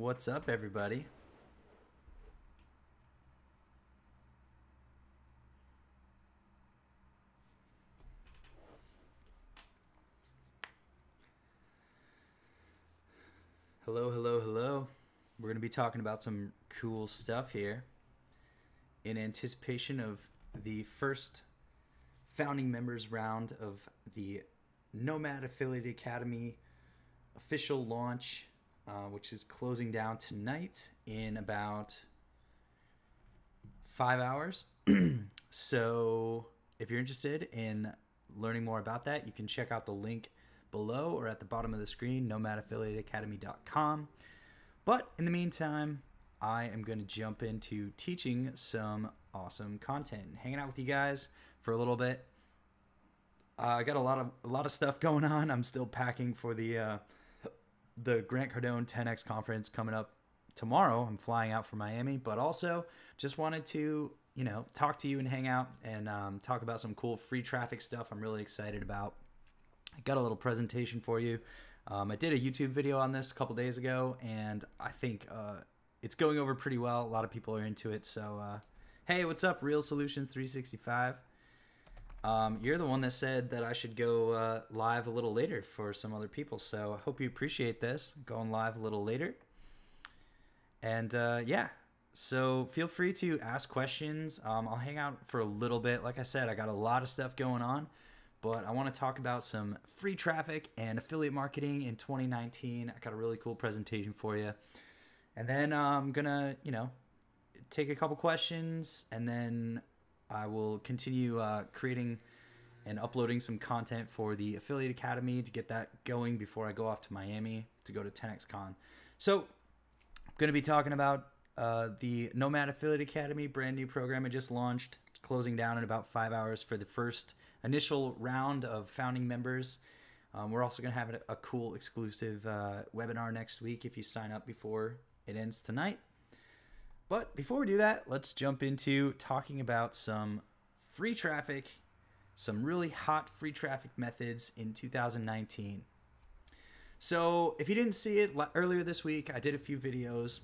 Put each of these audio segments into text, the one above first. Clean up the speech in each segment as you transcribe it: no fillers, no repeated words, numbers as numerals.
What's up, everybody? Hello, hello, hello. We're going to be talking about some cool stuff here in anticipation of the first founding members round of the Nomad Affiliate Academy official launch, which is closing down tonight in about 5 hours. So if you're interested in learning more about that, you can check out the link below or at the bottom of the screen, nomadaffiliateacademy.com. But in the meantime, I am going to jump into teaching some awesome content, hanging out with you guys for a little bit. I got a lot of stuff going on. I'm still packing for the Grant Cardone 10X conference coming up tomorrow. I'm flying out from Miami, but also just wanted to, talk to you and hang out and talk about some cool free traffic stuff I'm really excited about. I got a little presentation for you. I did a YouTube video on this a couple days ago, and I think it's going over pretty well. A lot of people are into it. So, hey, what's up, Real Solutions 365? You're the one that said that I should go live a little later for some other people. So I hope you appreciate this, going live a little later. And yeah, so feel free to ask questions. I'll hang out for a little bit. Like I said, I got a lot of stuff going on. But I want to talk about some free traffic and affiliate marketing in 2019. I got a really cool presentation for you. And then I'm going to, take a couple questions, and then I will continue creating and uploading some content for the Affiliate Academy to get that going before I go off to Miami to go to 10X Con. So I'm going to be talking about the Nomad Affiliate Academy, brand new program I just launched, closing down in about 5 hours for the first initial round of founding members. We're also going to have a cool exclusive webinar next week if you sign up before it ends tonight. But before we do that, let's jump into talking about some free traffic, some really hot free traffic methods in 2019. So if you didn't see it earlier this week, I did a few videos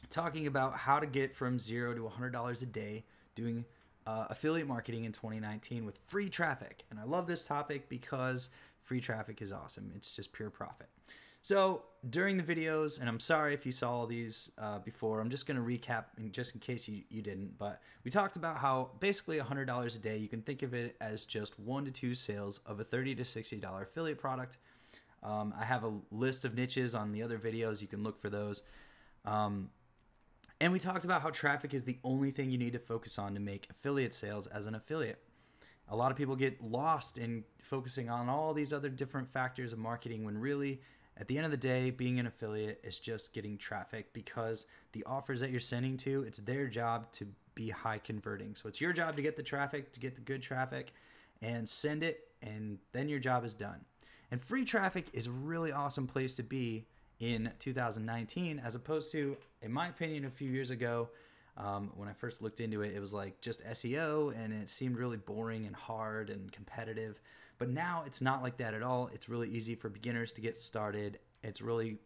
talking about how to get from $0 to $100 a day doing affiliate marketing in 2019 with free traffic. And I love this topic because free traffic is awesome. It's just pure profit. So during the videos, and I'm sorry if you saw all these before, I'm just going to recap just in case you didn't, but we talked about how basically $100 a day, you can think of it as just 1 to 2 sales of a $30 to $60 affiliate product. I have a list of niches on the other videos. You can look for those. And we talked about how traffic is the only thing you need to focus on to make affiliate sales as an affiliate. A lot of people get lost in focusing on all these other different factors of marketing when really, at the end of the day, being an affiliate is just getting traffic, because the offers that you're sending to, it's their job to be high converting. So it's your job to get the traffic, to get the good traffic, and send it, and then your job is done. And free traffic is a really awesome place to be in 2019, as opposed to, in my opinion, a few years ago, when I first looked into it, it was like just SEO, and it seemed really boring and hard and competitive. But now it's not like that at all. It's really easy for beginners to get started. It's really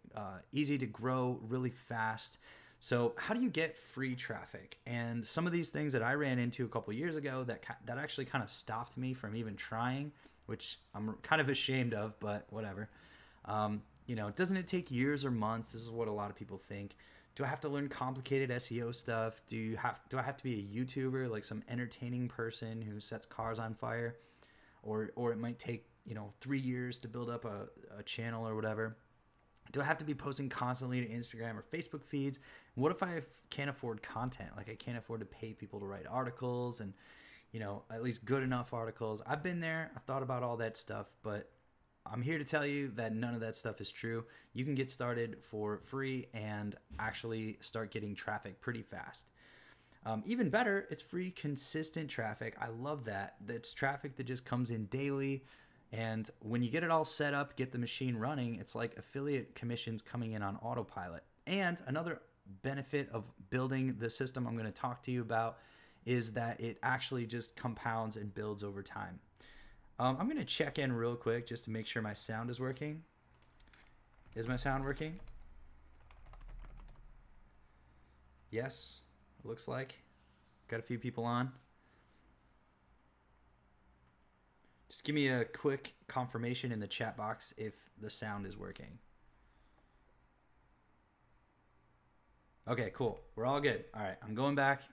easy to grow really fast. So how do you get free traffic? And some of these things that I ran into a couple years ago that actually kind of stopped me from even trying, which I'm kind of ashamed of, but whatever. Doesn't it take years or months? This is what a lot of people think. Do I have to learn complicated SEO stuff? Do I have to be a YouTuber, like some entertaining person who sets cars on fire? Or it might take, 3 years to build up a channel or whatever. Do I have to be posting constantly to Instagram or Facebook feeds? What if I can't afford content? Like I can't afford to pay people to write articles and, at least good enough articles. I've been there. I've thought about all that stuff, but I'm here to tell you that none of that stuff is true. You can get started for free and actually start getting traffic pretty fast. Even better, it's free, consistent traffic. I love that. That's traffic that just comes in daily. And when you get it all set up, get the machine running, it's like affiliate commissions coming in on autopilot. And another benefit of building the system I'm going to talk to you about is that it actually just compounds and builds over time. I'm going to check in real quick just to make sure my sound is working. Is my sound working? Yes, it looks like. Got a few people on. Just give me a quick confirmation in the chat box if the sound is working. Okay, cool. We're all good. All right, I'm going back.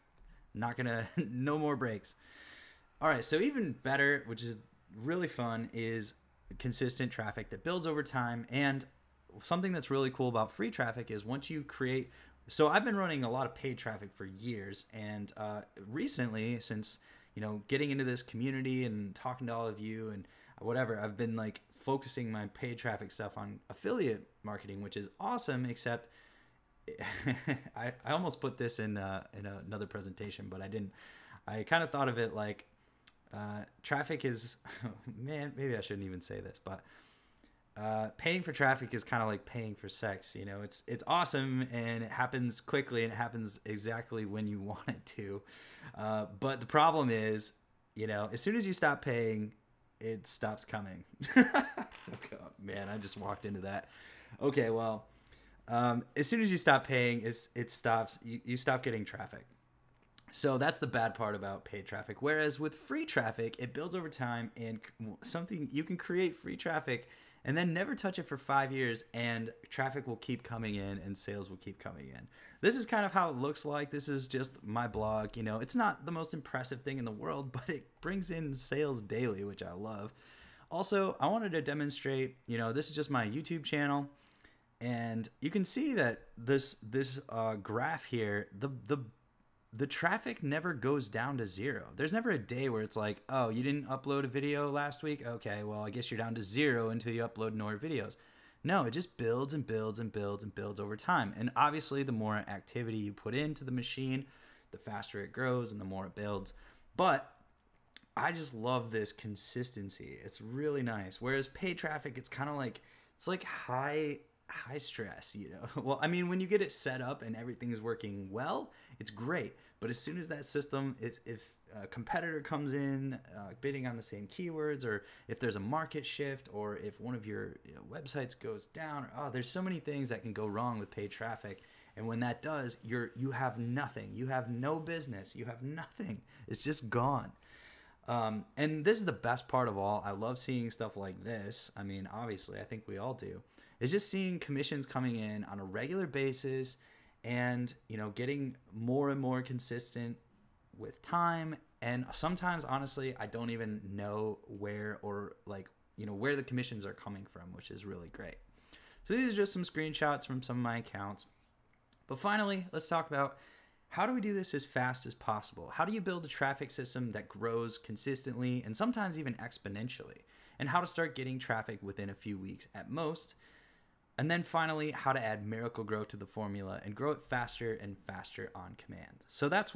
Not gonna, no more breaks. All right, so even better, which is really fun, is consistent traffic that builds over time. And something that's really cool about free traffic is once you create, so I've been running a lot of paid traffic for years, and recently, since getting into this community and talking to all of you and whatever, I've been like focusing my paid traffic stuff on affiliate marketing, which is awesome, except I almost put this in another presentation, but I didn't. I kind of thought of it like traffic is, man, maybe I shouldn't even say this, but paying for traffic is kind of like paying for sex. It's awesome and it happens quickly and it happens exactly when you want it to. But the problem is, as soon as you stop paying, it stops coming. Oh, man, I just walked into that. Okay, well, as soon as you stop paying, it stops. You stop getting traffic. So that's the bad part about paid traffic. Whereas with free traffic, it builds over time, and something you can create free traffic and then never touch it for 5 years, and traffic will keep coming in and sales will keep coming in. This is kind of how it looks like. This is just my blog. It's not the most impressive thing in the world, but it brings in sales daily, which I love. Also, I wanted to demonstrate, this is just my YouTube channel. And you can see that this graph here, the traffic never goes down to zero. There's never a day where it's like, oh, you didn't upload a video last week? Okay, well, I guess you're down to zero until you upload more videos. No, it just builds and builds and builds and builds over time. And obviously, the more activity you put into the machine, the faster it grows and the more it builds. But I just love this consistency. It's really nice. Whereas paid traffic, it's kind of like, it's like high stress, Well, I mean, when you get it set up and everything is working well, it's great. But as soon as that system, if a competitor comes in bidding on the same keywords, or if there's a market shift, or if one of your websites goes down, there's so many things that can go wrong with paid traffic. And when that does, you have nothing. You have no business. You have nothing. It's just gone. And this is the best part of all. I love seeing stuff like this. I mean, obviously, I think we all do. It's just seeing commissions coming in on a regular basis and, getting more and more consistent with time. And sometimes, honestly, I don't even know where where the commissions are coming from, which is really great. So these are just some screenshots from some of my accounts. But finally, let's talk about how do we do this as fast as possible? How do you build a traffic system that grows consistently and sometimes even exponentially? And how to start getting traffic within a few weeks at most. And then finally, how to add miracle growth to the formula and grow it faster and faster on command. So that's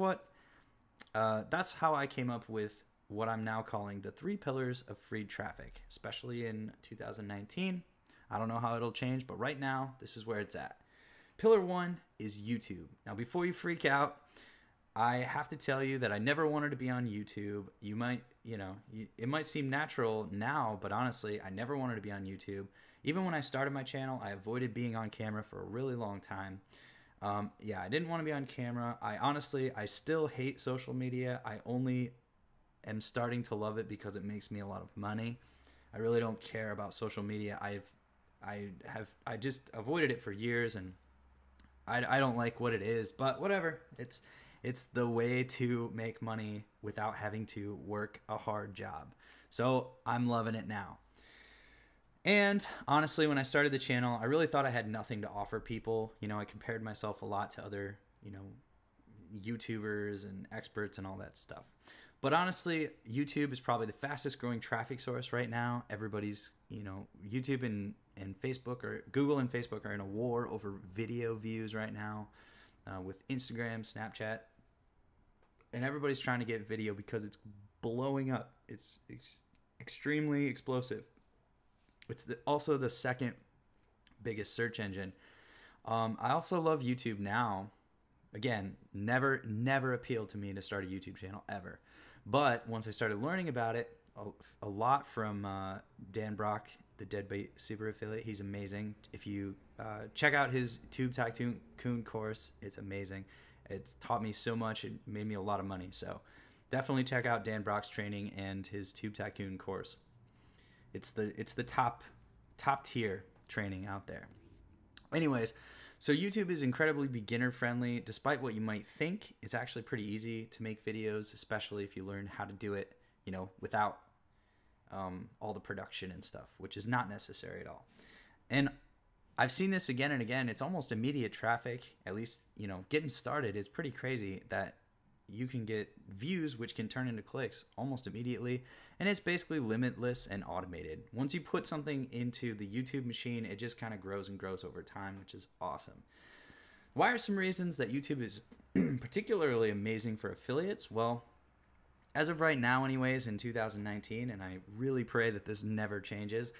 how I came up with what I'm now calling the 3 pillars of free traffic, especially in 2019. I don't know how it'll change, but right now, this is where it's at. Pillar 1 is YouTube. Now, before you freak out, I have to tell you that I never wanted to be on YouTube. You might, it might seem natural now, but honestly, I never wanted to be on YouTube. Even when I started my channel, I avoided being on camera for a really long time. I didn't want to be on camera. I still hate social media. I only am starting to love it because it makes me a lot of money. I really don't care about social media. I just avoided it for years, and I don't like what it is, but whatever. It's the way to make money without having to work a hard job. So I'm loving it now. And honestly, when I started the channel, I really thought I had nothing to offer people. I compared myself a lot to other, YouTubers and experts and all that stuff. But honestly, YouTube is probably the fastest growing traffic source right now. Everybody's, YouTube and Facebook, or Google and Facebook, are in a war over video views right now with Instagram, Snapchat. And everybody's trying to get video because it's blowing up. It's extremely explosive. It's also the second biggest search engine. I also love YouTube now. Again, never appealed to me to start a YouTube channel ever. But once I started learning about it, a lot from Dan Brock, the Deadbait Super Affiliate. He's amazing. If you check out his Tube Tycoon course, it's amazing. It's taught me so much. It made me a lot of money. So definitely check out Dan Brock's training and his Tube Tycoon course. It's the top tier training out there. Anyways, so YouTube is incredibly beginner friendly. Despite what you might think, it's actually pretty easy to make videos, especially if you learn how to do it, without all the production and stuff, which is not necessary at all. And I've seen this again and again. It's almost immediate traffic. At least, getting started is pretty crazy that you can get views which can turn into clicks almost immediately. And it's basically limitless and automated. Once you put something into the YouTube machine, it just kind of grows and grows over time, which is awesome. Why are some reasons that YouTube is particularly amazing for affiliates? Well, as of right now anyways, in 2019, and I really pray that this never changes,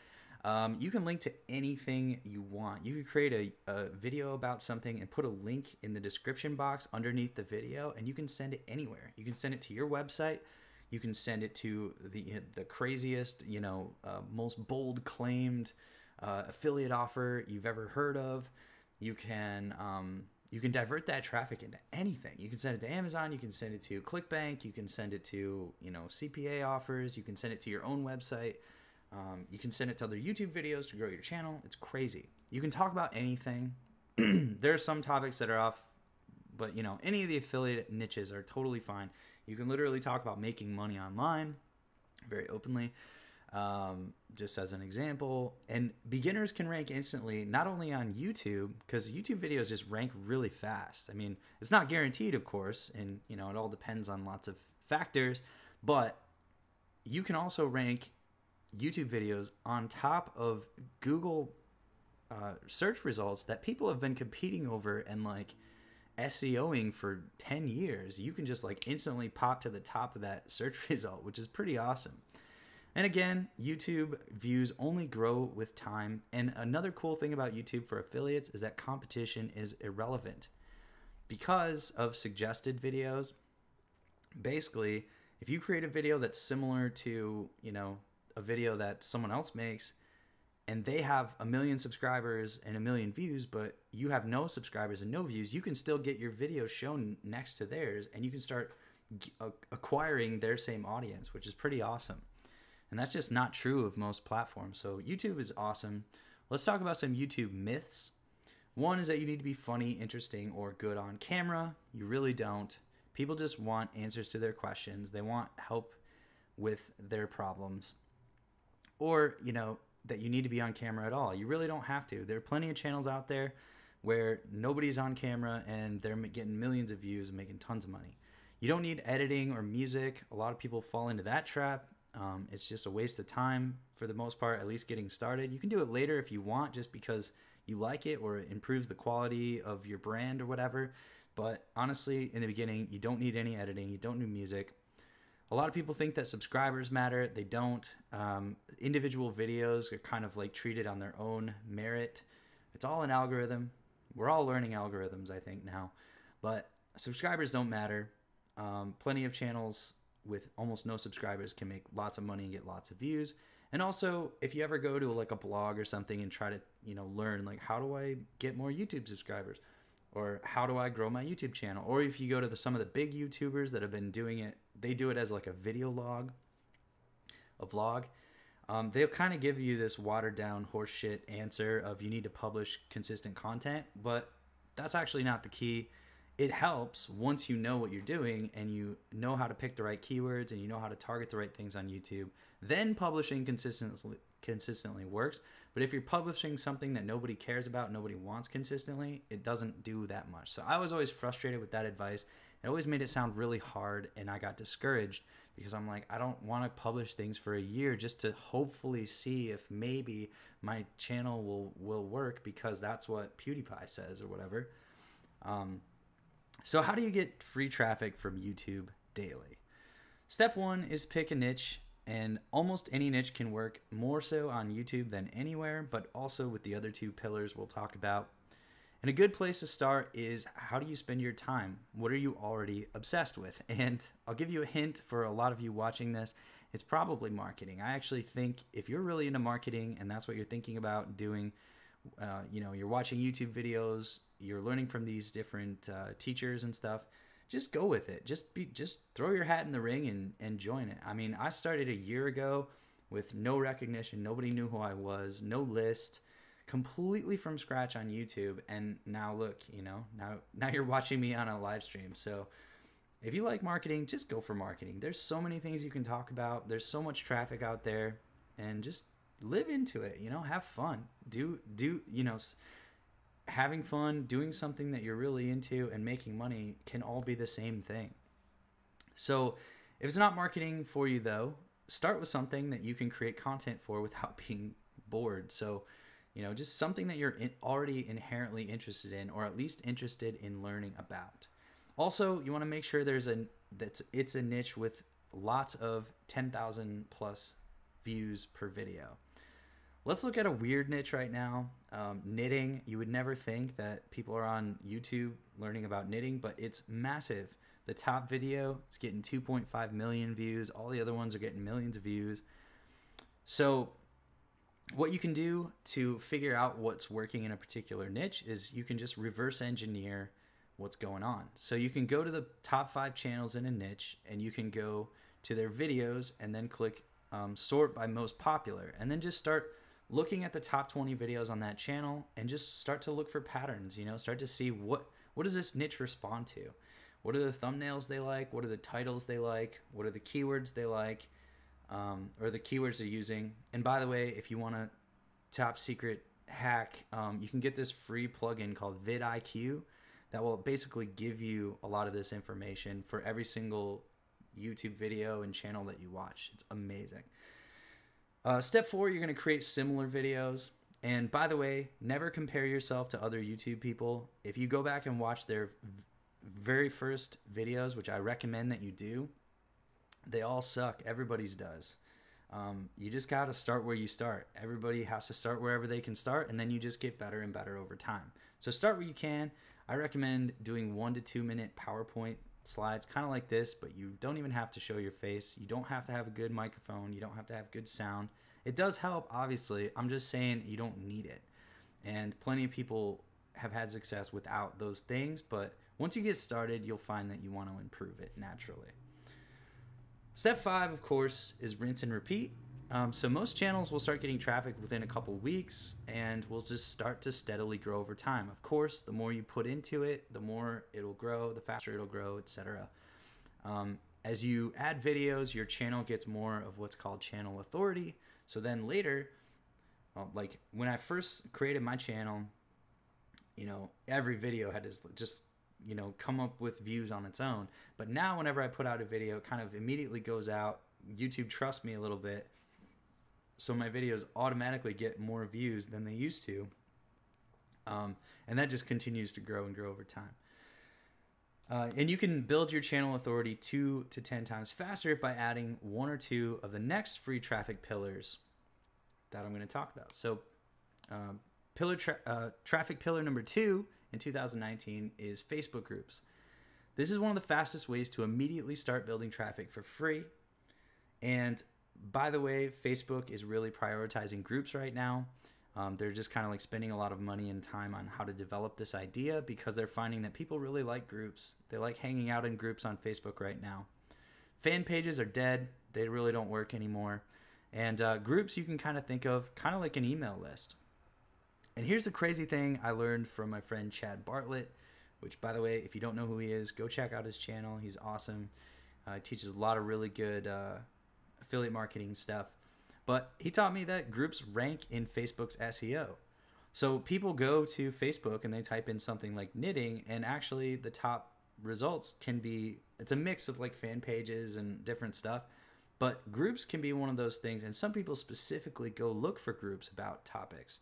you can link to anything you want. You could create a video about something and put a link in the description box underneath the video, and you can send it anywhere. You can send it to your website. You can send it to the craziest, most bold claimed affiliate offer you've ever heard of. You can divert that traffic into anything. You can send it to Amazon. You can send it to ClickBank. You can send it to CPA offers. You can send it to your own website. You can send it to other YouTube videos to grow your channel. It's crazy. You can talk about anything. There are some topics that are off, but any of the affiliate niches are totally fine. You can literally talk about making money online very openly, just as an example. And beginners can rank instantly, not only on YouTube, because YouTube videos just rank really fast. I mean, it's not guaranteed, of course, and it all depends on lots of factors, but you can also rank YouTube videos on top of Google search results that people have been competing over and SEOing for 10 years. You can just instantly pop to the top of that search result, which is pretty awesome. And again, YouTube views only grow with time. And another cool thing about YouTube for affiliates is that competition is irrelevant because of suggested videos. Basically, if you create a video that's similar to, a video that someone else makes, and they have 1 million subscribers and 1 million views, but you have no subscribers and no views, you can still get your video shown next to theirs, and you can start acquiring their same audience, which is pretty awesome. And that's just not true of most platforms. So YouTube is awesome. Let's talk about some YouTube myths. One is that you need to be funny, interesting, or good on camera. You really don't. People just want answers to their questions. They want help with their problems. Or, that you need to be on camera at all. You really don't have to. There are plenty of channels out there where nobody's on camera and they're getting millions of views and making tons of money. You don't need editing or music. A lot of people fall into that trap. It's just a waste of time for the most part, at least getting started. You can do it later if you want, just because you like it or it improves the quality of your brand or whatever. But honestly, in the beginning, you don't need any editing. You don't need music. A lot of people think that subscribers matter. They don't. Individual videos are kind of treated on their own merit. It's all an algorithm. We're all learning algorithms, I think, now. But subscribers don't matter. Plenty of channels with almost no subscribers can make lots of money and get lots of views. And also, if you ever go to a blog or something and try to, learn how do I get more YouTube subscribers? Or how do I grow my YouTube channel? Or if you go to some of the big YouTubers that have been doing it, they do it as a video log, a vlog. They'll kind of give you this watered down horseshit answer of you need to publish consistent content, but that's actually not the key. It helps once you know what you're doing and you know how to pick the right keywords and you know how to target the right things on YouTube. Then publishing consistently works. But if you're publishing something that nobody cares about, nobody wants consistently, it doesn't do that much. So I was always frustrated with that advice. It always made it sound really hard, and I got discouraged because I'm like, I don't want to publish things for a year just to hopefully see if maybe my channel will work because that's what PewDiePie says or whatever. So how do you get free traffic from YouTube daily? Step one is pick a niche, and almost any niche can work, more so on YouTube than anywhere, but also with the other two pillars we'll talk about. And a good place to start is, how do you spend your time? What are you already obsessed with? And I'll give you a hint for a lot of you watching this. It's probably marketing. I actually think if you're really into marketing and that's what you're thinking about doing, you know, you're watching YouTube videos, you're learning from these different teachers and stuff. Just go with it. Just throw your hat in the ring and join it. I mean, I started a year ago with no recognition. Nobody knew who I was, no list, completely from scratch on YouTube. And now look, you know, now you're watching me on a live stream. So if you like marketing, just go for marketing. There's so many things you can talk about. There's so much traffic out there, and just live into it, you know, have fun. Do, you know, having fun, doing something that you're really into, and making money can all be the same thing. So if it's not marketing for you though, start with something that you can create content for without being bored. So, you know, just something that you're already inherently interested in, or at least interested in learning about. Also, you want to make sure it's a niche with lots of 10,000 plus views per video. Let's look at a weird niche right now. Knitting. You would never think that people are on YouTube learning about knitting, but it's massive. The top video is getting 2.5 million views. All the other ones are getting millions of views. So what you can do to figure out what's working in a particular niche is you can just reverse engineer what's going on. So you can go to the top 5 channels in a niche, and you can go to their videos and then click sort by most popular, and then just start looking at the top 20 videos on that channel and just start to look for patterns, you know, start to see what does this niche respond to? What are the thumbnails they like? What are the titles they like? What are the keywords they like? Or the keywords they're using. And by the way, if you want a top secret hack, you can get this free plugin called vidIQ that will basically give you a lot of this information for every single YouTube video and channel that you watch. It's amazing. Step 4, you're going to create similar videos. And by the way, never compare yourself to other YouTube people. If you go back and watch their very first videos, which I recommend that you do, they all suck. Everybody's does. You just got to start where you start. Everybody has to start wherever they can start, and then you just get better and better over time. So start where you can. I recommend doing 1 to 2 minute PowerPoint slides, kind of like this, but you don't even have to show your face. You don't have to have a good microphone. You don't have to have good sound. It does help, obviously. I'm just saying you don't need it. And plenty of people have had success without those things, but once you get started, you'll find that you want to improve it naturally. Step 5, of course, is rinse and repeat. So most channels will start getting traffic within a couple weeks, and will just start to steadily grow over time. Of course, the more you put into it, the more it'll grow, the faster it'll grow, etc. As you add videos, your channel gets more of what's called channel authority. So then later, like when I first created my channel, you know, every video had to just, you know, come up with views on its own. But now whenever I put out a video, it kind of immediately goes out. YouTube trusts me a little bit, so my videos automatically get more views than they used to. And that just continues to grow and grow over time. And you can build your channel authority 2 to 10 times faster by adding 1 or 2 of the next free traffic pillars that I'm going to talk about. So traffic pillar number 2 in 2019 is Facebook groups. This is one of the fastest ways to immediately start building traffic for free. And by the way, Facebook is really prioritizing groups right now. They're just kind of like spending a lot of money and time on how to develop this idea, because they're finding that people really like groups. They like hanging out in groups on Facebook right now. Fan pages are dead. They really don't work anymore. And groups you can kind of think of kind of like an email list. And here's the crazy thing I learned from my friend Chad Bartlett, which, by the way, if you don't know who he is, go check out his channel. He's awesome. He teaches a lot of really good affiliate marketing stuff. But he taught me that groups rank in Facebook's SEO. So people go to Facebook and they type in something like knitting, and actually the top results can be, it's a mix of like fan pages and different stuff. But groups can be one of those things, and some people specifically go look for groups about topics.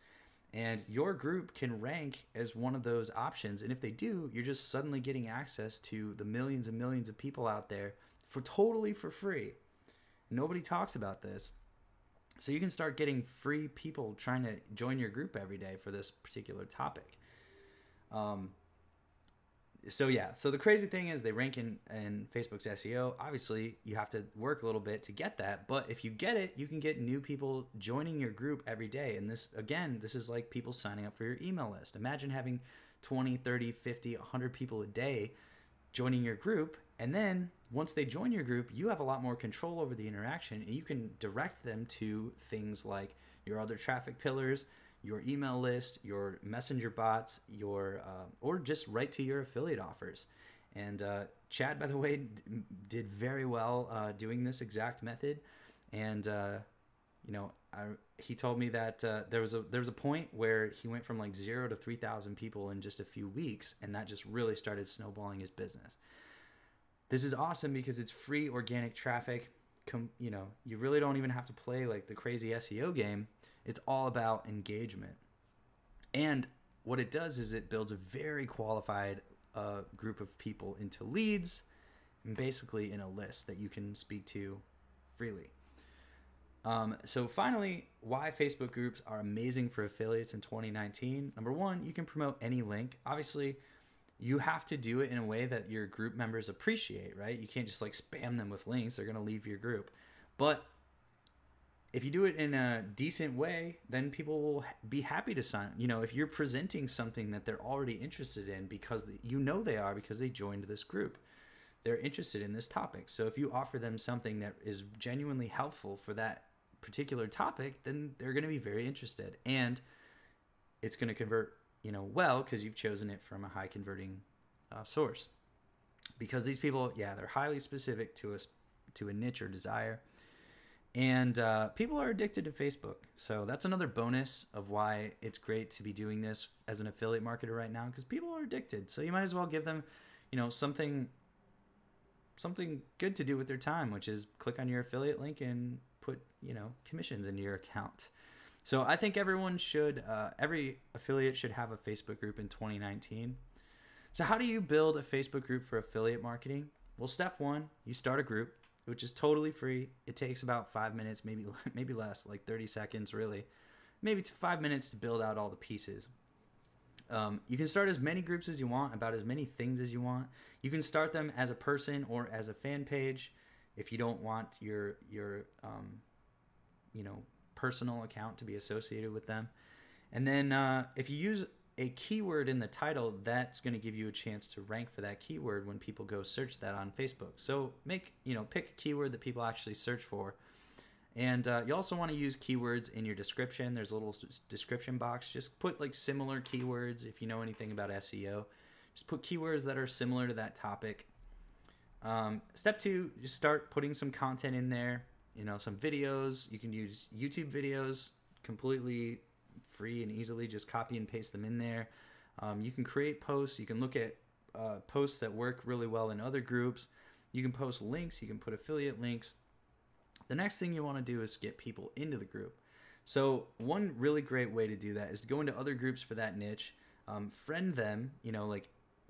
And your group can rank as one of those options. And if they do, you're just suddenly getting access to the millions and millions of people out there totally for free. Nobody talks about this. So you can start getting free people trying to join your group every day for this particular topic. So yeah, so the crazy thing is they rank in Facebook's SEO. Obviously, you have to work a little bit to get that, but if you get it, you can get new people joining your group every day. And this, again, this is like people signing up for your email list. Imagine having 20, 30, 50, 100 people a day joining your group, and then once they join your group, you have a lot more control over the interaction, and you can direct them to things like your other traffic pillars, your email list, your messenger bots, your or just right to your affiliate offers. And Chad, by the way, did very well doing this exact method. And he told me that there was a point where he went from like 0 to 3,000 people in just a few weeks, and that just really started snowballing his business. This is awesome because it's free organic traffic. You really don't even have to play like the crazy SEO game. It's all about engagement. And what it does is it builds a very qualified group of people into leads, and basically in a list that you can speak to freely. So finally, why Facebook groups are amazing for affiliates in 2019. Number one, you can promote any link. Obviously, you have to do it in a way that your group members appreciate, right? You can't just like spam them with links. They're going to leave your group. But if you do it in a decent way, then people will be happy to sign. If you're presenting something that they're already interested in because they are because they joined this group. They're interested in this topic. So if you offer them something that is genuinely helpful for that particular topic, then they're going to be very interested. And it's going to convert well, because you've chosen it from a high converting source. Because these people, they're highly specific to a niche or desire. And people are addicted to Facebook. So that's another bonus of why it's great to be doing this as an affiliate marketer right now, because people are addicted. So you might as well give them, something good to do with their time, which is click on your affiliate link and put, commissions into your account. So I think every affiliate should have a Facebook group in 2019. So how do you build a Facebook group for affiliate marketing? Well, step one, you start a group, which is totally free. It takes about 5 minutes, maybe less, like 30 seconds really. Maybe it's 5 minutes to build out all the pieces. You can start as many groups as you want, about as many things as you want. You can start them as a person or as a fan page if you don't want your personal account to be associated with them. And then if you use a keyword in the title, that's going to give you a chance to rank for that keyword when people go search that on Facebook. So pick a keyword that people actually search for. And you also want to use keywords in your description. There's a little description box. Just put like similar keywords if you know anything about SEO. Just put keywords that are similar to that topic. Step two, just start putting some content in there. Some videos. You can use YouTube videos completely free and easily. Just copy and paste them in there. You can create posts. You can look at posts that work really well in other groups. You can post links. You can put affiliate links. The next thing you want to do is get people into the group. So one really great way to do that is to go into other groups for that niche, friend them,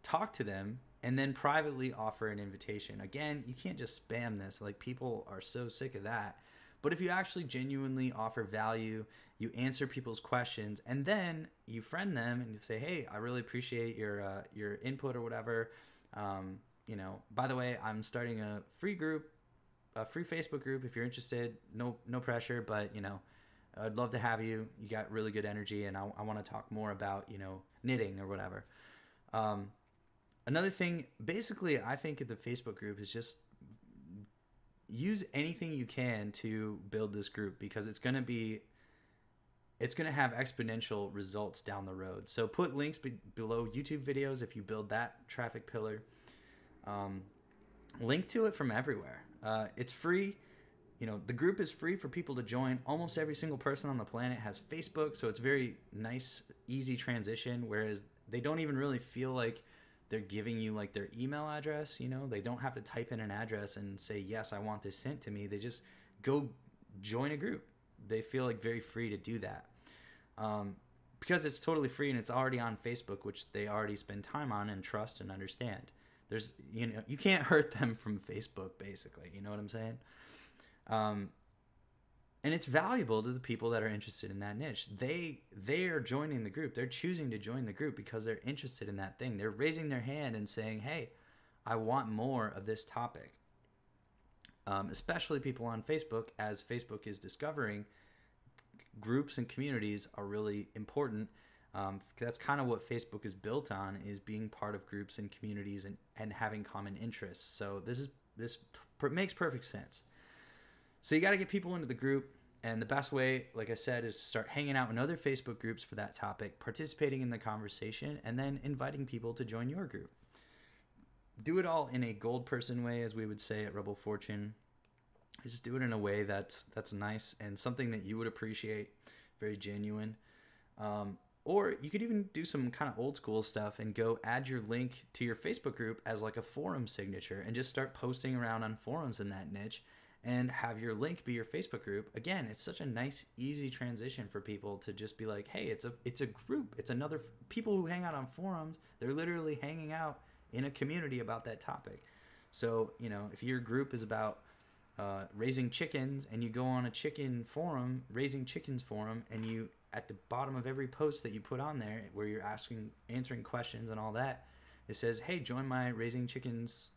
talk to them, and then privately offer an invitation. Again, you can't just spam this. Like, people are so sick of that. But if you actually genuinely offer value, you answer people's questions, and then you friend them and you say, hey, I really appreciate your input or whatever. By the way, I'm starting a free Facebook group if you're interested. No pressure, but I'd love to have you. You got really good energy, and I want to talk more about knitting or whatever. Another thing, basically, I think the Facebook group is just use anything you can to build this group, because it's going to have exponential results down the road. So put links below YouTube videos if you build that traffic pillar. Link to it from everywhere. It's free. The group is free for people to join. Almost every single person on the planet has Facebook, so it's very nice, easy transition, whereas they don't even really feel like they're giving you like their email address. They don't have to type in an address and say, yes, I want this sent to me. They just go join a group. They feel like very free to do that. Because it's totally free and it's already on Facebook, which they already spend time on and trust and understand. There's, you can't hurt them from Facebook, basically. You know what I'm saying? And it's valuable to the people that are interested in that niche. They are joining the group. They're choosing to join the group because they're interested in that thing. They're raising their hand and saying, hey, I want more of this topic. Especially people on Facebook, as Facebook is discovering, groups and communities are really important. That's kind of what Facebook is built on, is being part of groups and communities and having common interests. So this makes perfect sense. So you got to get people into the group. And the best way, like I said, is to start hanging out in other Facebook groups for that topic, participating in the conversation, and then inviting people to join your group. Do it all in a gold person way, as we would say at Rebel Fortune. Just do it in a way that's nice and something that you would appreciate, very genuine. Or you could even do some kind of old school stuff and go add your link to your Facebook group as like a forum signature and just start posting around on forums in that niche and have your link be your Facebook group. Again, it's such a nice, easy transition for people to just be like, hey, it's a group. It's another people who hang out on forums. They're literally hanging out in a community about that topic. So, if your group is about raising chickens and you go on a chicken forum, raising chickens forum, and you, at the bottom of every post that you put on there where you're answering questions and all that, it says, hey, join my Raising Chickens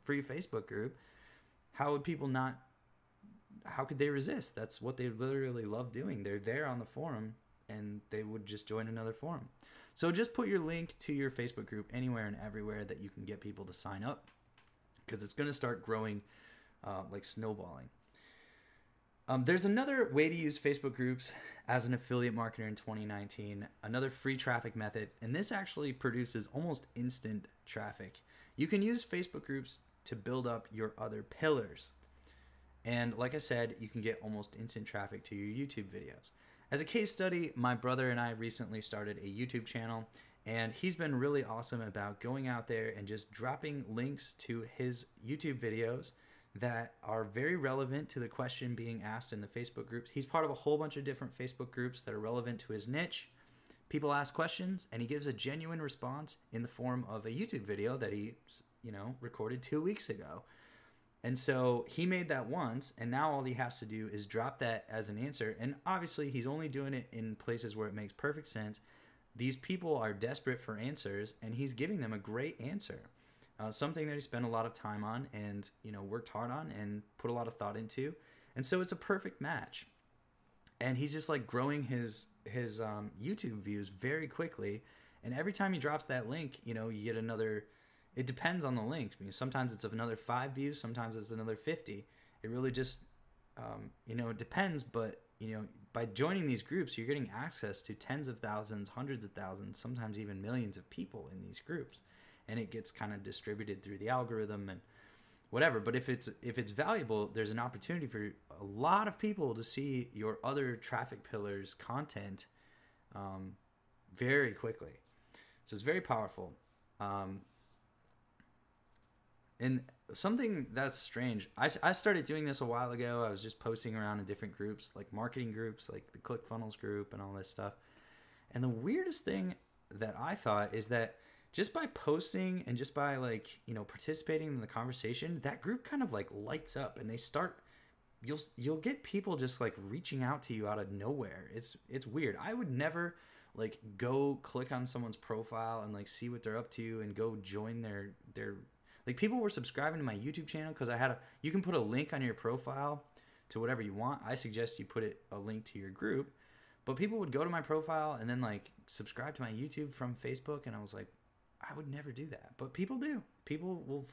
free Facebook group. How could they resist? That's what they literally love doing. They're there on the forum and they would just join another forum. So just put your link to your Facebook group anywhere and everywhere that you can get people to sign up, because it's going to start growing like snowballing. There's another way to use Facebook groups as an affiliate marketer in 2019, another free traffic method, and this actually produces almost instant traffic. You can use Facebook groups to build up your other pillars. And like I said, you can get almost instant traffic to your YouTube videos. As a case study, my brother and I recently started a YouTube channel, and he's been really awesome about going out there and just dropping links to his YouTube videos that are very relevant to the question being asked in the Facebook groups. He's part of a whole bunch of different Facebook groups that are relevant to his niche. People ask questions, and he gives a genuine response in the form of a YouTube video that he, recorded 2 weeks ago. And so he made that once, and now all he has to do is drop that as an answer. And obviously, he's only doing it in places where it makes perfect sense. These people are desperate for answers, and he's giving them a great answer. Something that he spent a lot of time on and, worked hard on and put a lot of thought into. And so it's a perfect match. And he's just like growing his YouTube views very quickly. And every time he drops that link, you get another, it depends on the link. I mean, sometimes it's another 5 views, sometimes it's another 50. It really just, it depends. But, by joining these groups, you're getting access to tens of thousands, hundreds of thousands, sometimes even millions of people in these groups. And it gets kind of distributed through the algorithm and whatever. But if it's valuable, there's an opportunity for a lot of people to see your other traffic pillars content very quickly. So it's very powerful. And something that's strange, I started doing this a while ago. I was just posting around in different groups, like marketing groups, like the ClickFunnels group and all this stuff. And the weirdest thing that I thought is that just by posting and just by participating in the conversation, that group kind of like lights up, and they start, you'll get people just like reaching out to you out of nowhere. It's weird. I would never like go click on someone's profile and like see what they're up to and go join their like, people were subscribing to my YouTube channel because you can put a link on your profile to whatever you want. I suggest you put a link to your group, but people would go to my profile and then like subscribe to my YouTube from Facebook, and I was like, I would never do that. But people do. People will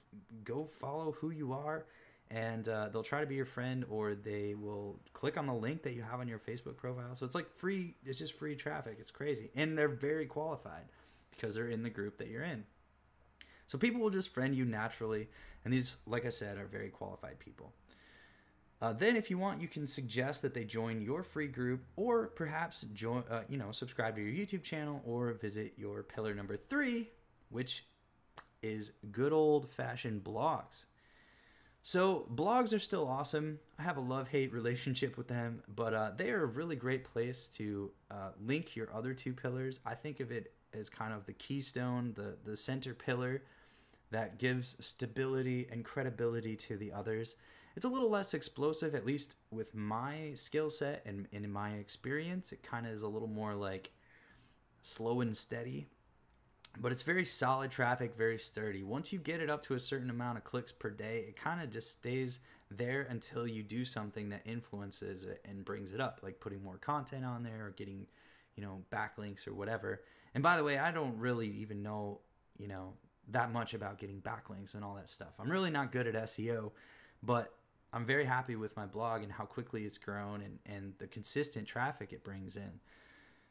go follow who you are, and they'll try to be your friend, or they will click on the link that you have on your Facebook profile. So it's like free. It's just free traffic. It's crazy. And they're very qualified because they're in the group that you're in. So people will just friend you naturally. And these, like I said, are very qualified people. Then if you want, you can suggest that they join your free group, or perhaps subscribe to your YouTube channel, or visit your pillar number 3, which is good old-fashioned blogs. So blogs are still awesome. I have a love-hate relationship with them, but they are a really great place to link your other 2 pillars. I think of it as kind of the keystone, the center pillar that gives stability and credibility to the others. it's a little less explosive, at least with my skill set and in my experience. It kind of is a little more like slow and steady, but it's very solid traffic, very sturdy. Once you get it up to a certain amount of clicks per day, it kind of just stays there until you do something that influences it and brings it up, like putting more content on there or getting, backlinks or whatever. And by the way, I don't really even know, that much about getting backlinks and all that stuff. I'm really not good at SEO, but I'm very happy with my blog and how quickly it's grown and the consistent traffic it brings in.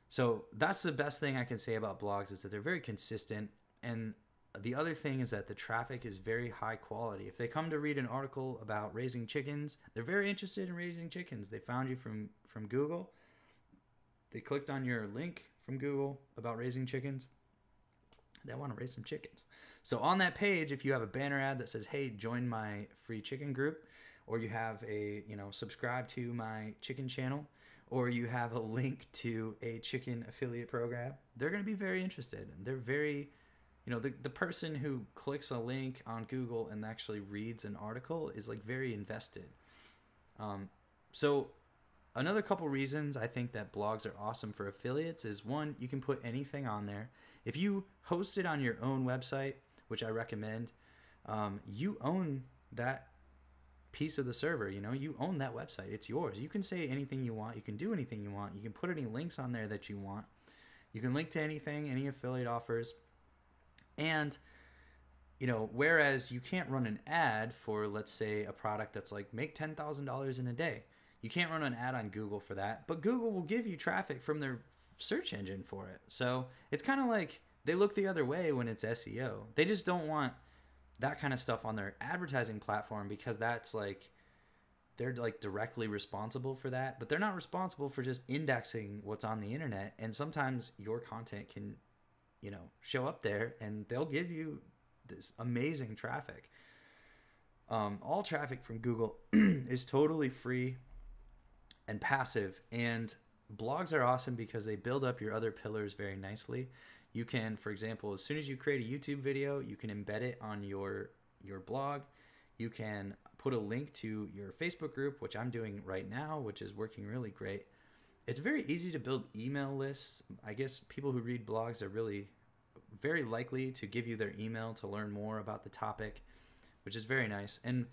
So that's the best thing I can say about blogs, is that they're very consistent. And the other thing is that the traffic is very high quality. If they come to read an article about raising chickens, they're very interested in raising chickens. They found you from Google. They clicked on your link from Google about raising chickens. They want to raise some chickens. So on that page, if you have a banner ad that says, hey, join my free chicken group, or you have a, subscribe to my chicken channel, or you have a link to a chicken affiliate program, they're going to be very interested. And they're very, the person who clicks a link on Google and actually reads an article is like very invested. So another couple reasons I think that blogs are awesome for affiliates is, one, you can put anything on there. If you host it on your own website, which I recommend, you own that piece of the server. You own that website. It's yours. You can say anything you want. You can do anything you want. You can put any links on there that you want. You can link to anything, any affiliate offers. And whereas you can't run an ad for, let's say, a product that's like make $10,000 in a day, you can't run an ad on Google for that, but Google will give you traffic from their search engine for it. So it's kind of like they look the other way when it's SEO. They just don't want that kind of stuff on their advertising platform, because that's like, they're like directly responsible for that, but they're not responsible for just indexing what's on the internet. And sometimes your content can, show up there and they'll give you this amazing traffic. All traffic from Google is totally free and passive, and blogs are awesome because they build up your other pillars very nicely. You can, for example, as soon as you create a YouTube video, you can embed it on your blog. You can put a link to your Facebook group, which I'm doing right now, which is working really great. It's very easy to build email lists. I guess people who read blogs are really very likely to give you their email to learn more about the topic, which is very nice. And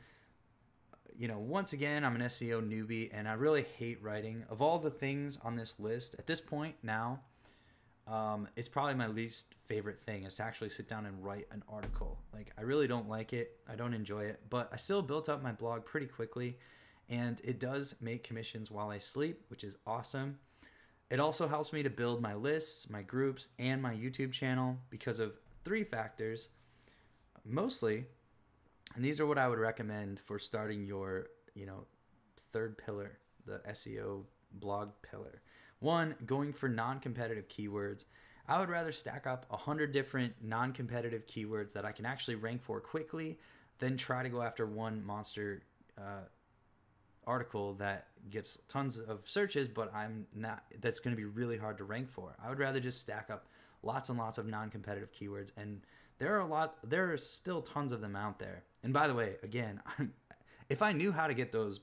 once again, I'm an SEO newbie and I really hate writing. Of all the things on this list at this point now, it's probably my least favorite thing is to actually sit down and write an article. Like, I really don't like it. I don't enjoy it, but I still built up my blog pretty quickly, and it does make commissions while I sleep, which is awesome. It also helps me to build my lists, my groups, and my YouTube channel because of 3 factors, mostly. And these are what I would recommend for starting your, third pillar, the SEO blog pillar. 1, going for non-competitive keywords. I would rather stack up 100 different non-competitive keywords that I can actually rank for quickly than try to go after one monster article that gets tons of searches, but that's going to be really hard to rank for. I would rather just stack up lots and lots of non-competitive keywords, and there are still tons of them out there. And by the way, again, if I knew how to get those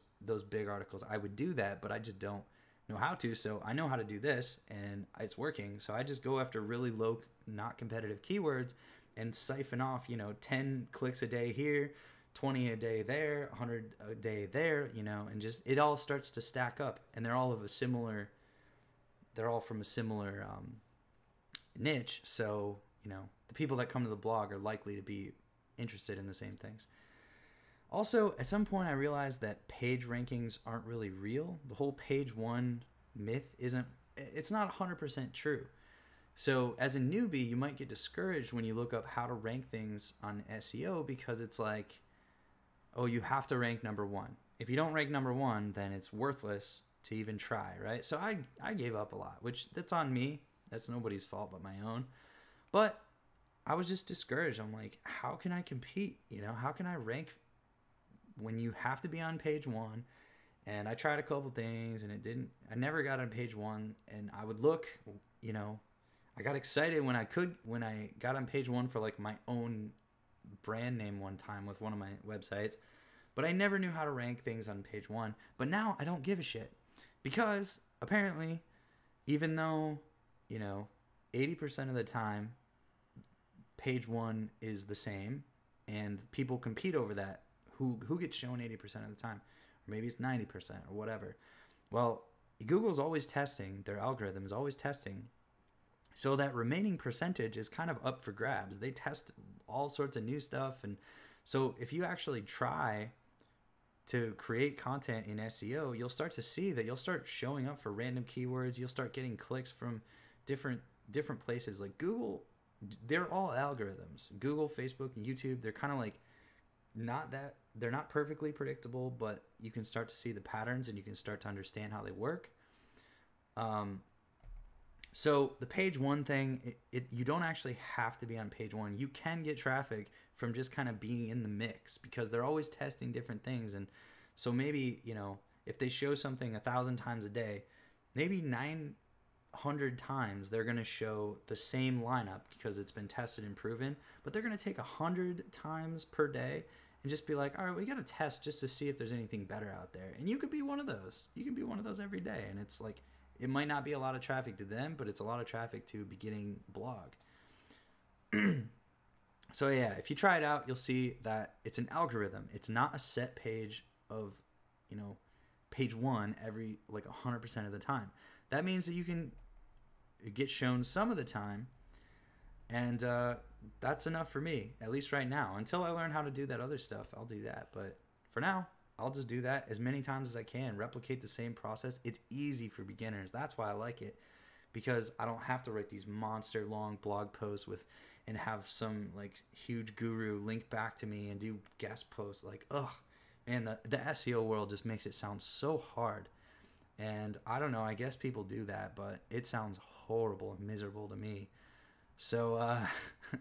big articles, I would do that, but I just don't know how to. So I know how to do this and it's working. So I just go after really low, not competitive keywords and siphon off, 10 clicks a day here, 20 a day there, 100 a day there, and just, it all starts to stack up, and they're all from a similar niche. So, the people that come to the blog are likely to be interested in the same things. Also, at some point I realized that page rankings aren't really real. The whole page 1 myth it's not 100% true. So as a newbie, you might get discouraged when you look up how to rank things on SEO, because it's like, oh, you have to rank number 1. If you don't rank number 1, then it's worthless to even try, right? So I gave up a lot, which that's on me. That's nobody's fault but my own. But I was just discouraged. I'm like, how can I compete? How can I rank when you have to be on page 1? And I tried a couple things and I never got on page 1. And I would look, I got excited when I got on page 1 for like my own brand name one time with one of my websites. but I never knew how to rank things on page one. But now I don't give a shit, because apparently, even though, 80% of the time page one is the same and people compete over that, who gets shown 80% of the time, or maybe it's 90% or whatever. Well, Google's always testing, their algorithm is always testing, so that remaining percentage is kind of up for grabs. They test all sorts of new stuff. And so if you actually try to create content in SEO, you'll start to see that you'll start showing up for random keywords. You'll start getting clicks from different places. Like Google, they're all algorithms. Google, Facebook, and YouTube, they're kind of like they're not perfectly predictable, but you can start to see the patterns and you can start to understand how they work. So the page one thing, you don't actually have to be on page one. You can get traffic from just kind of being in the mix, because they're always testing different things. And so maybe, if they show something 1,000 times a day, maybe 900 times they're going to show the same lineup because it's been tested and proven, but they're going to take 100 times per day and just be like, all right, we got to test just to see if there's anything better out there. And you could be one of those. You can be one of those every day. And it's like, it might not be a lot of traffic to them, but it's a lot of traffic to a beginning blog. So yeah, if you try it out, you'll see that it's an algorithm. It's not a set page of, page one every 100% of the time. That means that you can get shown some of the time, and that's enough for me, at least right now. Until I learn how to do that other stuff, I'll do that. But for now, I'll just do that as many times as I can, replicate the same process. It's easy for beginners. That's why I like it, because I don't have to write these monster long blog posts and have some huge guru link back to me and do guest posts. Man, the SEO world just makes it sound so hard. And I don't know, I guess people do that, but it sounds horrible and miserable to me. So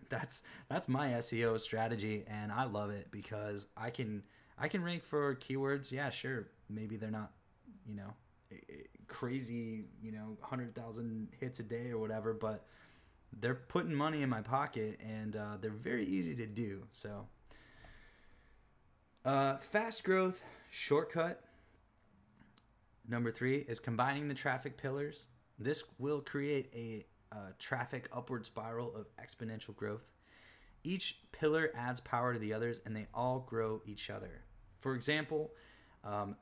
that's my SEO strategy, and I love it because I can rank for keywords. Yeah, sure, maybe they're not, crazy, 100,000 hits a day or whatever, but they're putting money in my pocket, and they're very easy to do. So fast growth shortcut number 3 is combining the traffic pillars. This will create a traffic upward spiral of exponential growth. Each pillar adds power to the others, and they all grow each other. For example,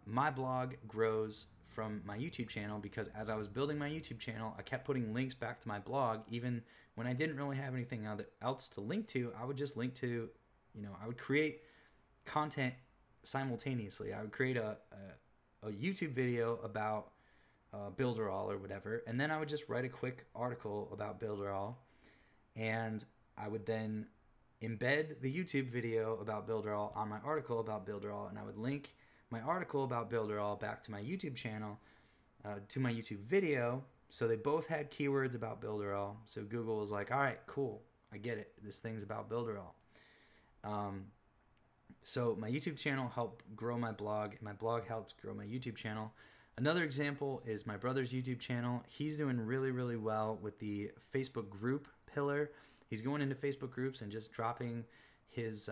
my blog grows from my YouTube channel because as I was building my YouTube channel, I kept putting links back to my blog. Even when I didn't really have anything else to link to, I would just link to, I would create content simultaneously. I would create a YouTube video about Builderall or whatever, and then I would just write a quick article about Builderall, and I would then embed the YouTube video about Builderall on my article about Builderall, and I would link my article about Builderall back to my YouTube channel, to my YouTube video, so they both had keywords about Builderall. So Google was like, all right, cool, I get it, this thing's about Builderall. So my YouTube channel helped grow my blog, and my blog helped grow my YouTube channel. Another example is my brother's YouTube channel. He's doing really, really well with the Facebook group pillar. He's going into Facebook groups and just dropping his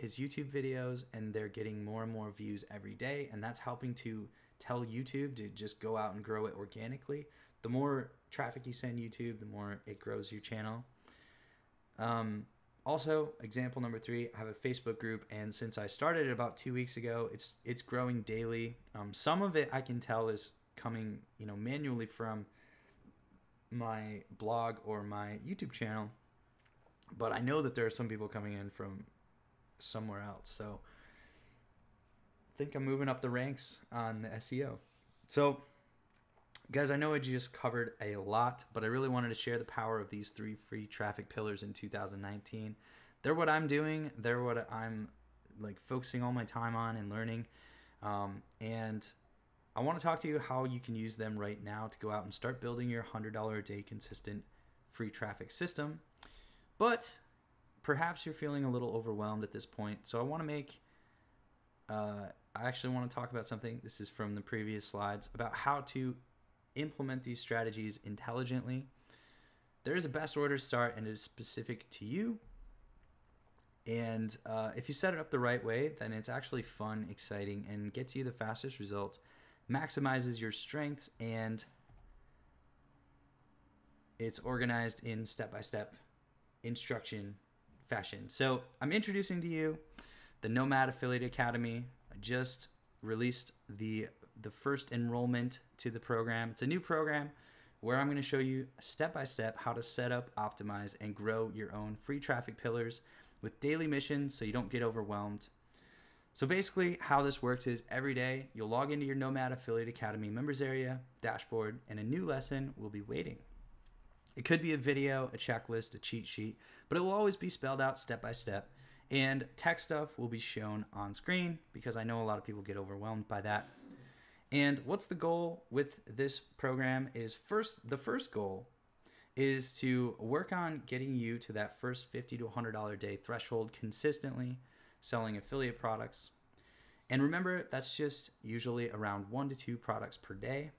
YouTube videos, and they're getting more and more views every day, and that's helping to tell YouTube to just go out and grow it organically. The more traffic you send YouTube, the more it grows your channel. Also, example number 3, I have a Facebook group, and since I started it about 2 weeks ago, it's growing daily. Some of it I can tell is coming, manually from my blog or my YouTube channel, but I know that there are some people coming in from somewhere else. So I think I'm moving up the ranks on the SEO. So guys, I know I just covered a lot, but I really wanted to share the power of these 3 free traffic pillars in 2019. They're what I'm doing. They're what I'm focusing all my time on and learning. And I want to talk to you how you can use them right now to go out and start building your $100 a day consistent free traffic system. But perhaps you're feeling a little overwhelmed at this point. So I actually want to talk about something. This is from the previous slides about how to implement these strategies intelligently. There is a best order to start, and it is specific to you. And if you set it up the right way, then it's actually fun, exciting, and gets you the fastest results, maximizes your strengths, and it's organized in step-by-step instruction fashion. So I'm introducing to you the Nomad Affiliate Academy. I just released the first enrollment to the program. It's a new program where I'm going to show you step-by-step how to set up, optimize, and grow your own free traffic pillars with daily missions so you don't get overwhelmed. So basically how this works is every day you'll log into your Nomad Affiliate Academy members area, dashboard, and a new lesson will be waiting. It could be a video, a checklist, a cheat sheet, but it will always be spelled out step by step. And tech stuff will be shown on screen because I know a lot of people get overwhelmed by that. And what's the goal with this program is the first goal is to work on getting you to that first $50 to $100 a day threshold consistently selling affiliate products. And remember, that's just usually around 1 to 2 products per day.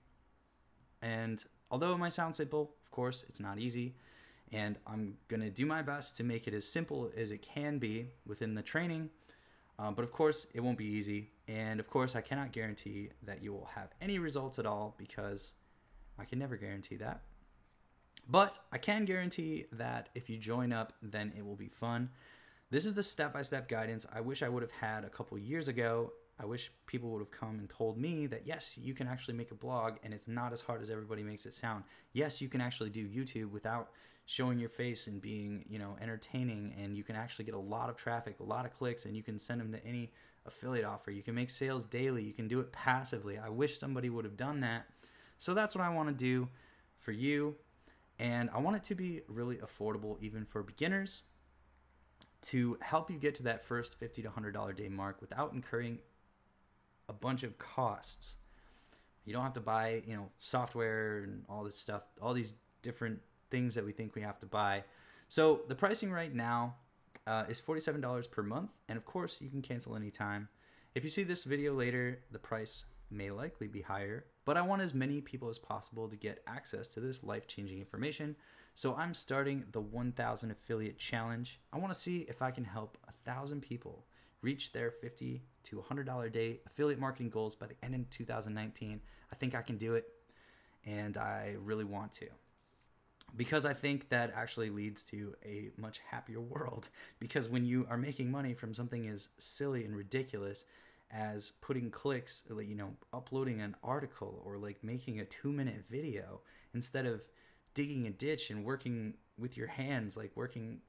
And although it might sound simple, of course, it's not easy. And I'm going to do my best to make it as simple as it can be within the training. But of course, it won't be easy. And of course, I cannot guarantee that you will have any results at all because I can never guarantee that. But I can guarantee that if you join up, then it will be fun. This is the step-by-step guidance I wish I would have had a couple years ago. I wish people would have come and told me that, yes, you can actually make a blog and it's not as hard as everybody makes it sound. Yes, you can actually do YouTube without showing your face and being, entertaining, and you can actually get a lot of traffic, a lot of clicks, and you can send them to any affiliate offer. You can make sales daily. You can do it passively. I wish somebody would have done that. So that's what I want to do for you. And I want it to be really affordable even for beginners to help you get to that first $50 to $100 day mark without incurring a bunch of costs. You don't have to buy, software and all this stuff, all these different things that we think we have to buy. So the pricing right now is $47 per month. And of course you can cancel anytime. If you see this video later, the price may likely be higher, but I want as many people as possible to get access to this life-changing information. So I'm starting the 1,000 affiliate challenge. I want to see if I can help 1,000 people reach their $50 to $100 a day affiliate marketing goals by the end of 2019. I think I can do it, and I really want to, because I think that actually leads to a much happier world. Because when you are making money from something as silly and ridiculous as putting clicks, uploading an article or like making a 2-minute video instead of digging a ditch and working with your hands, like working,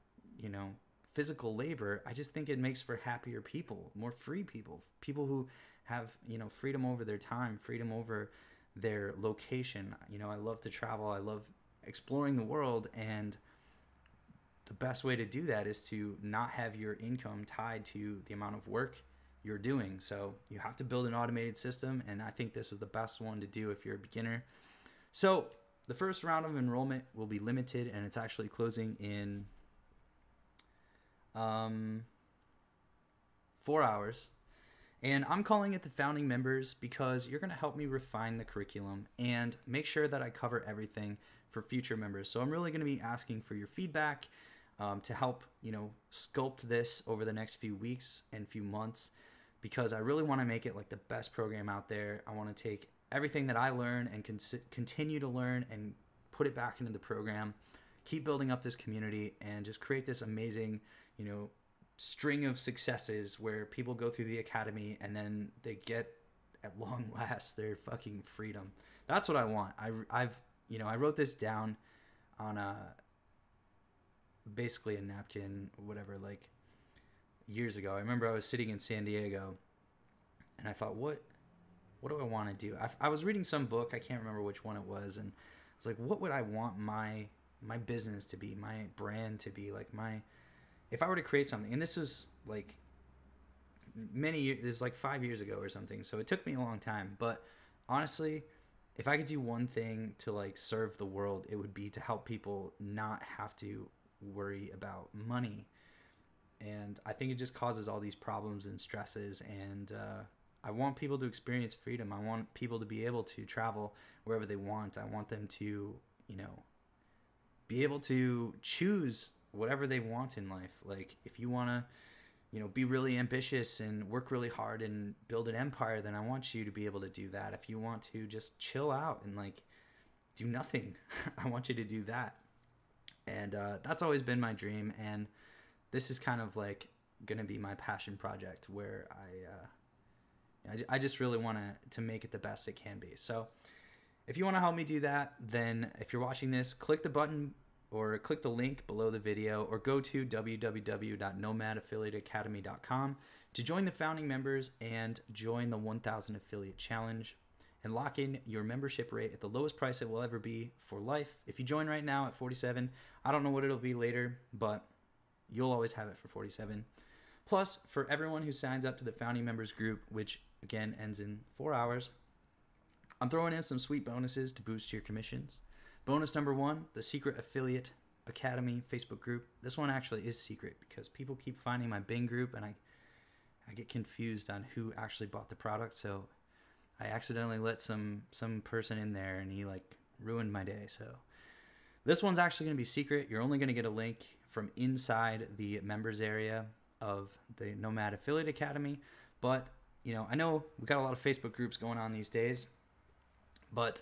physical labor, I just think it makes for happier people, more free people, people who have, freedom over their time, freedom over their location. I love to travel. I love exploring the world, and the best way to do that is to not have your income tied to the amount of work you're doing. So you have to build an automated system, and I think this is the best one to do if you're a beginner. So the first round of enrollment will be limited, and it's actually closing in 4 hours. And I'm calling it the founding members because you're going to help me refine the curriculum and make sure that I cover everything for future members. So I'm really going to be asking for your feedback to help, sculpt this over the next few weeks and few months, because I really want to make it like the best program out there. I want to take everything that I learn and continue to learn and put it back into the program, keep building up this community, and just create this amazing, string of successes where people go through the academy and then they get, at long last, their fucking freedom. That's what I want. I wrote this down on basically a napkin, whatever, like years ago. I remember I was sitting in San Diego and I thought, what do I want to do? I was reading some book, I can't remember which one it was, and I was like, what would I want my business to be, my brand to be, like if I were to create something. And this is like many years, it was like 5 years ago or something, so it took me a long time. But honestly, if I could do one thing to like serve the world, it would be to help people not have to worry about money. And I think it just causes all these problems and stresses, and I want people to experience freedom. I want people to be able to travel wherever they want. I want them to, be able to choose whatever they want in life. Like if you want to, you know, be really ambitious and work really hard and build an empire, then I want you to be able to do that. If you want to just chill out and like do nothing, I want you to do that. And that's always been my dream. And this is kind of like going to be my passion project where I just really want to make it the best it can be. So if you want to help me do that, then if you're watching this, click the button or click the link below the video, or go to www.nomadAffiliateacademy.com to join the founding members and join the 1000 Affiliate Challenge and lock in your membership rate at the lowest price it will ever be for life. If you join right now at $47, I don't know what it'll be later, but you'll always have it for $47. Plus, for everyone who signs up to the founding members group, which again ends in 4 hours, I'm throwing in some sweet bonuses to boost your commissions. Bonus number 1, the Secret Affiliate Academy Facebook group. This one actually is secret because people keep finding my Bing group and I get confused on who actually bought the product. So I accidentally let some person in there and he like ruined my day. So this one's actually going to be secret. You're only going to get a link from inside the members area of the Nomad Affiliate Academy. But, you know, I know we've got a lot of Facebook groups going on these days, but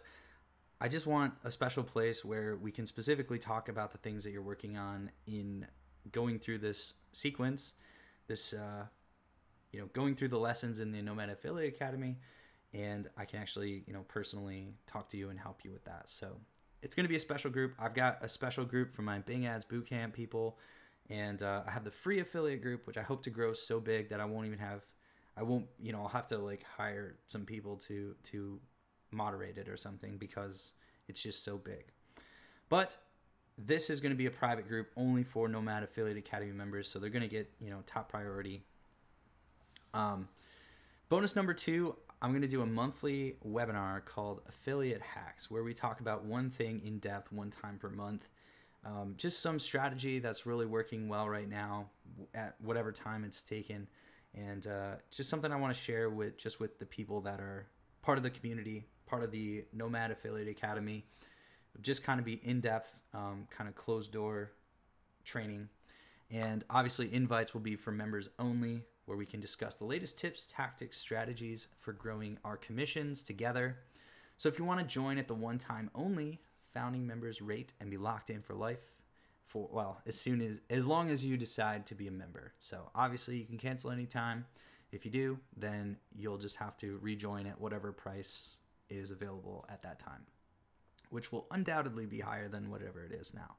I just want a special place where we can specifically talk about the things that you're working on in going through this sequence, this, you know, going through the lessons in the Nomad Affiliate Academy, and I can actually, you know, personally talk to you and help you with that. So it's going to be a special group. I've got a special group for my Bing Ads Bootcamp people, and I have the free affiliate group, which I hope to grow so big that I won't, you know, I'll have to like hire some people to moderate it or something because it's just so big. But this is going to be a private group only for Nomad Affiliate Academy members, so they're going to get, you know, top priority. Bonus number 2, I'm going to do a monthly webinar called Affiliate Hacks, where we talk about one thing in depth, one time per month. Just some strategy that's really working well right now at whatever time it's taken, and just something I want to share with the people that are part of the community, part of the Nomad Affiliate Academy. Just kind of be in-depth, kind of closed-door training. And obviously invites will be for members only, where we can discuss the latest tips, tactics, strategies for growing our commissions together. So if you want to join at the one-time only founding members rate and be locked in for life, for, well, as long as you decide to be a member. So obviously you can cancel anytime. If you do, then you'll just have to rejoin at whatever price is available at that time, which will undoubtedly be higher than whatever it is now.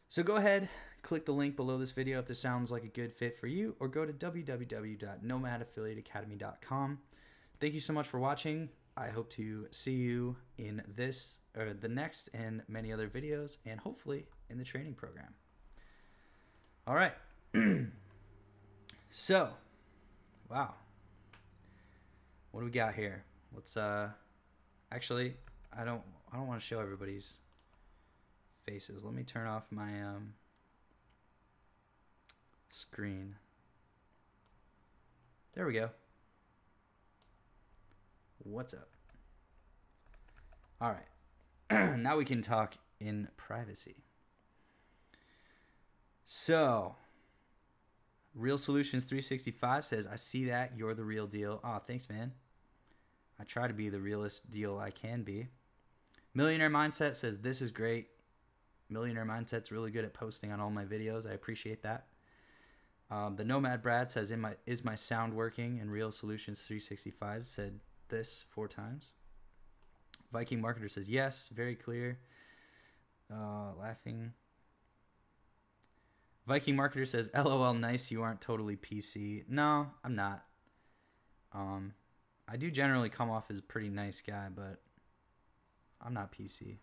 So go ahead, click the link below this video if this sounds like a good fit for you, or go to www.nomadaffiliateacademy.com. Thank you so much for watching. I hope to see you in this or the next and many other videos, and hopefully in the training program. All right. So, wow. What do we got here? Let's actually, I don't want to show everybody's faces. Let me turn off my screen. There we go. What's up? All right. Now we can talk in privacy. So, Real Solutions 365 says, I see that. You're the real deal. Oh, thanks, man. I try to be the realest deal I can be. Millionaire Mindset says, this is great. Millionaire Mindset's really good at posting on all my videos. I appreciate that. The Nomad Brad says, is my sound working? And Real Solutions 365 said this 4 times. Viking Marketer says, yes, very clear. Laughing. Viking Marketer says, LOL, nice, you aren't totally PC. No, I'm not. I do generally come off as a pretty nice guy, but I'm not PC.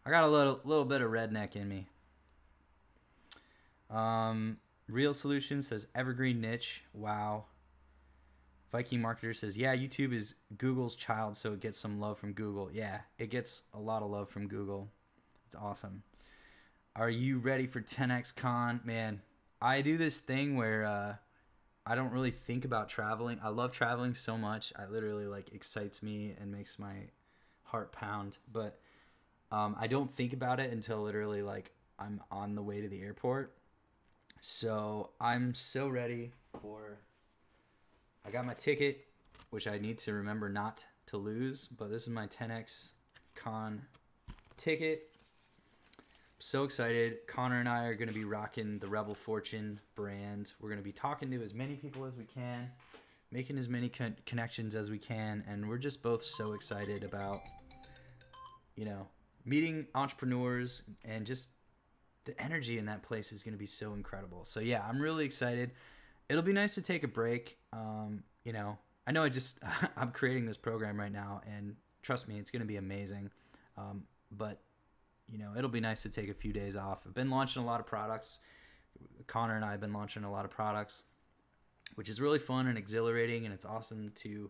I got a little bit of redneck in me. Real Solution says, evergreen niche. Wow. Viking Marketer says, yeah, YouTube is Google's child, so it gets some love from Google. Yeah, it gets a lot of love from Google. It's awesome. Are you ready for 10X Con? Man, I do this thing where I don't really think about traveling. I love traveling so much. I literally, like, excites me and makes my heart pound. But I don't think about it until literally, like, I'm on the way to the airport. So I'm so ready for... I got my ticket, which I need to remember not to lose, but this is my 10X Con ticket. So excited. Connor and I are going to be rocking the Rebel Fortune brand. We're going to be talking to as many people as we can, making as many connections as we can, and we're just both so excited about, you know, meeting entrepreneurs, and just the energy in that place is going to be so incredible. So yeah, I'm really excited. It'll be nice to take a break. You know, I know I'm creating this program right now, and trust me, it's going to be amazing. But you know, it'll be nice to take a few days off. I've been launching a lot of products. Connor and I have been launching a lot of products, which is really fun and exhilarating, and it's awesome to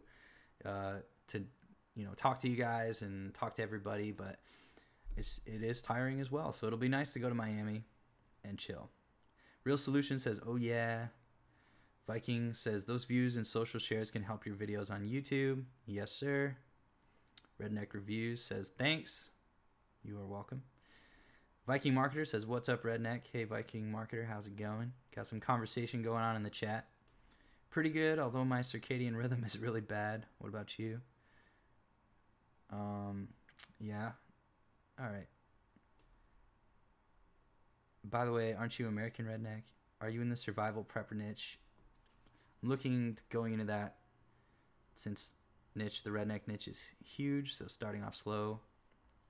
you know, talk to you guys and talk to everybody, but it is tiring as well. So it'll be nice to go to Miami and chill. Real Solution says, oh yeah. Viking says, those views and social shares can help your videos on YouTube. Yes, sir. Redneck Reviews says, thanks. You are welcome. Viking Marketer says, what's up, Redneck? Hey, Viking Marketer, how's it going? Got some conversation going on in the chat. Pretty good, although my circadian rhythm is really bad. What about you? Yeah. All right. By the way, aren't you American Redneck? Are you in the survival prepper niche? I'm looking to going into that, since niche, the redneck niche, is huge. So starting off slow.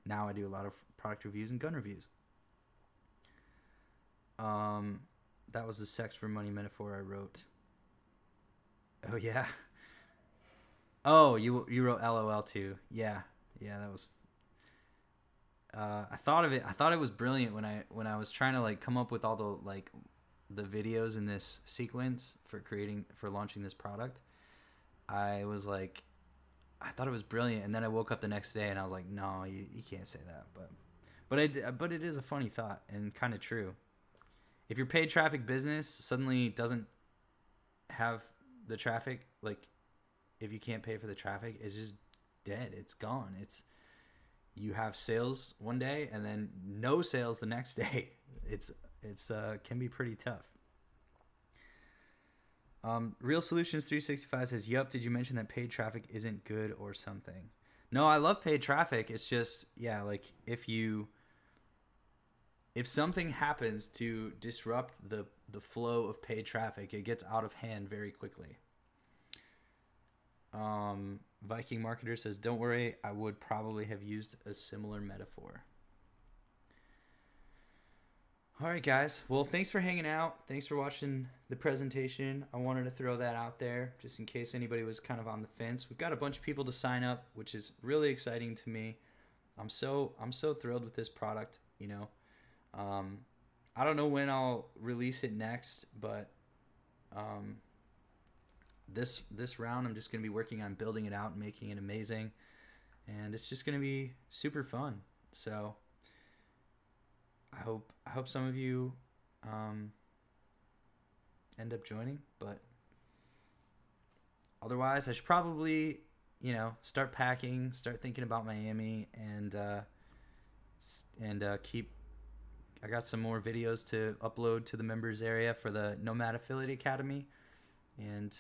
Now I do a lot of product reviews and gun reviews. That was the sex for money metaphor I wrote. Oh yeah. Oh, you wrote LOL too. Yeah, that was. I thought of it. I thought it was brilliant when I was trying to like come up with all the videos in this sequence for launching this product. I was like, I thought it was brilliant, and then I woke up the next day and I was like, no, you can't say that. But it is a funny thought and kind of true. If your paid traffic business suddenly doesn't have the traffic, like if you can't pay for the traffic, it's just dead. It's gone. You have sales one day and then no sales the next day. It's can be pretty tough. Real Solutions 365 says, yup, did you mention that paid traffic isn't good or something? No, I love paid traffic. It's just, yeah, like if something happens to disrupt the flow of paid traffic, it gets out of hand very quickly. Viking Marketer says, don't worry, I would probably have used a similar metaphor. All right, guys. Well, thanks for hanging out. Thanks for watching the presentation. I wanted to throw that out there just in case anybody was kind of on the fence. We've got a bunch of people to sign up, which is really exciting to me. I'm so thrilled with this product, you know. I don't know when I'll release it next, but this round I'm just going to be working on building it out and making it amazing, and it's just going to be super fun. So I hope some of you end up joining, but otherwise I should probably, you know, start packing, start thinking about Miami, and keep. I got some more videos to upload to the members area for the Nomad Affiliate Academy, and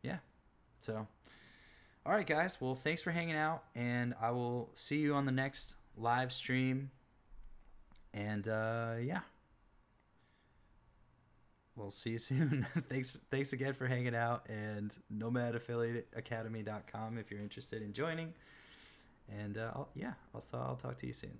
yeah, so all right, guys. Well, thanks for hanging out, and I will see you on the next live stream. And yeah, we'll see you soon. Thanks again for hanging out, and nomadaffiliateacademy.com if you're interested in joining. And I'll talk to you soon.